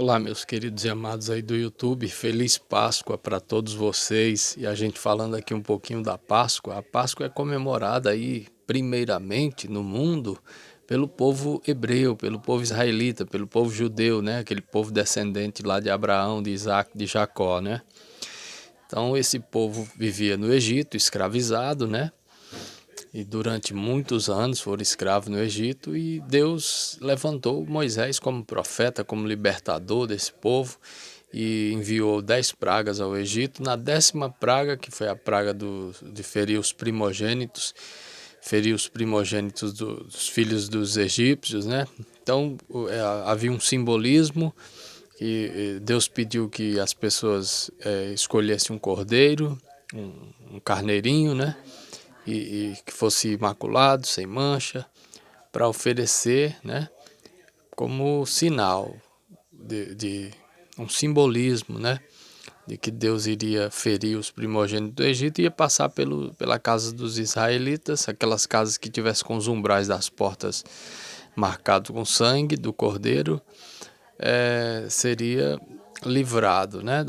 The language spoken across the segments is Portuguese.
Olá, meus queridos e amados aí do YouTube, feliz Páscoa para todos vocês. E a gente falando aqui um pouquinho da Páscoa. A Páscoa é comemorada aí primeiramente no mundo pelo povo hebreu, pelo povo israelita, pelo povo judeu, né? Aquele povo descendente lá de Abraão, de Isaac, de Jacó, né? Então esse povo vivia no Egito, escravizado, né? E durante muitos anos foram escravos no Egito, e Deus levantou Moisés como profeta, como libertador desse povo, e enviou 10 pragas ao Egito. Na 10ª praga, que foi a praga de ferir os primogênitos dos filhos dos egípcios, né? Então havia um simbolismo que Deus pediu que as pessoas escolhessem um cordeiro, um carneirinho, né? E que fosse imaculado, sem mancha, para oferecer, né, como sinal de um simbolismo, né, de que Deus iria ferir os primogênitos do Egito e ia passar pela casa dos israelitas, aquelas casas que tivessem com os umbrais das portas marcados com sangue do cordeiro, seria livrado, né,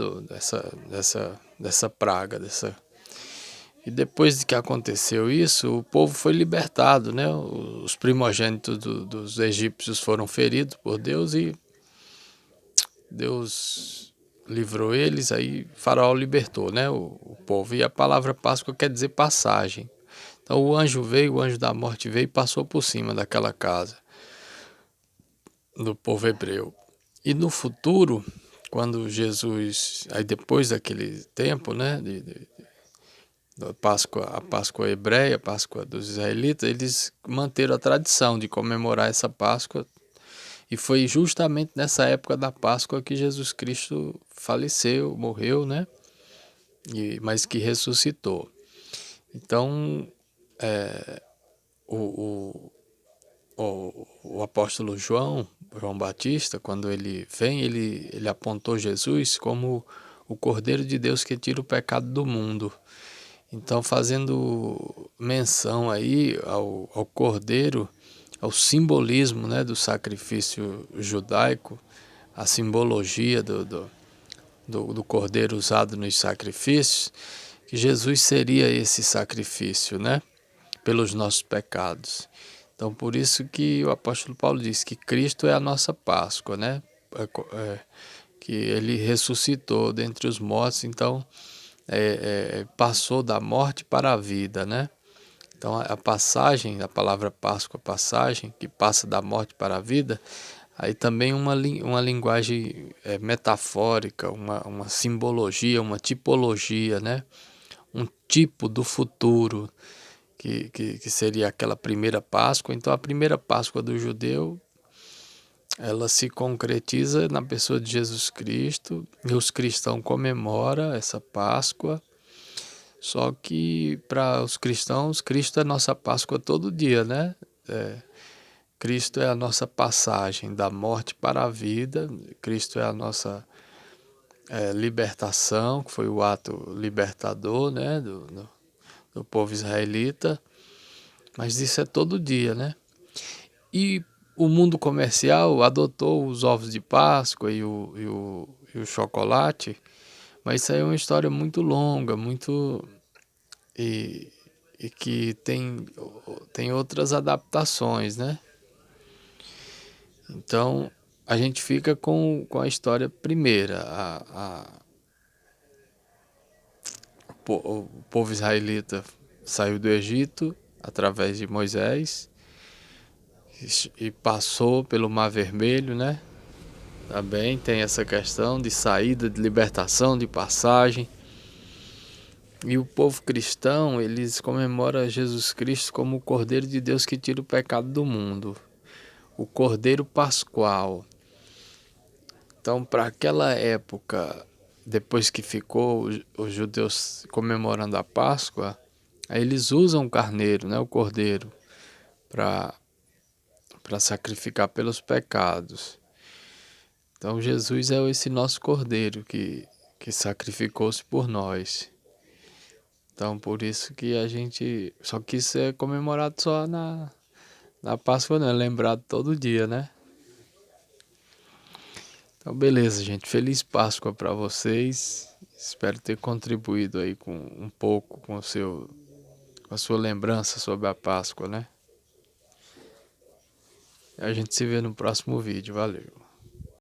dessa praga, E depois de que aconteceu isso, o povo foi libertado, né? Os primogênitos dos egípcios foram feridos por Deus e Deus livrou eles, aí Faraó libertou, né? O povo. E a palavra Páscoa quer dizer passagem. Então o anjo veio, o anjo da morte veio e passou por cima daquela casa do povo hebreu. E no futuro, quando Jesus, aí depois daquele tempo, né? A Páscoa hebreia, a Páscoa dos israelitas, eles manteram a tradição de comemorar essa Páscoa, e foi justamente nessa época da Páscoa que Jesus Cristo faleceu, morreu, né? Mas que ressuscitou. Então, o, o apóstolo João Batista, quando ele vem, ele apontou Jesus como o Cordeiro de Deus que tira o pecado do mundo. Então, fazendo menção aí ao cordeiro, ao simbolismo, né, do sacrifício judaico, a simbologia do cordeiro usado nos sacrifícios, que Jesus seria esse sacrifício, né, pelos nossos pecados. Então, por isso que o apóstolo Paulo diz que Cristo é a nossa Páscoa, né, que ele ressuscitou dentre os mortos. Então, passou da morte para a vida, né? Então a passagem, a palavra Páscoa, passagem, que passa da morte para a vida, aí também uma linguagem metafórica, uma simbologia, uma tipologia, né? Um tipo do futuro, que seria aquela primeira Páscoa. Então a primeira Páscoa do judeu, ela se concretiza na pessoa de Jesus Cristo, e os cristãos comemoram essa Páscoa. Só que para os cristãos, Cristo é nossa Páscoa todo dia, né? Cristo é a nossa passagem da morte para a vida. Cristo é a nossa libertação, que foi o ato libertador, né, do povo israelita. Mas isso é todo dia, né? E o mundo comercial adotou os ovos de Páscoa e o chocolate, mas isso aí é uma história muito longa, e, e que tem outras adaptações, né? Então a gente fica com a história primeira. O povo israelita saiu do Egito através de Moisés e passou pelo Mar Vermelho, né? Também tem essa questão de saída, de libertação, de passagem. E o povo cristão, eles comemoram Jesus Cristo como o Cordeiro de Deus que tira o pecado do mundo, o Cordeiro Pascual. Então, para aquela época, depois que ficou os judeus comemorando a Páscoa, aí eles usam o carneiro, né, o cordeiro, para sacrificar pelos pecados. Então, Jesus é esse nosso cordeiro que sacrificou-se por nós. Então, por isso que a gente... Só que isso é comemorado só na Páscoa, não é lembrado todo dia, né? Então, beleza, gente. Feliz Páscoa para vocês. Espero ter contribuído aí com um pouco com a sua lembrança sobre a Páscoa, né? A gente se vê no próximo vídeo. Valeu.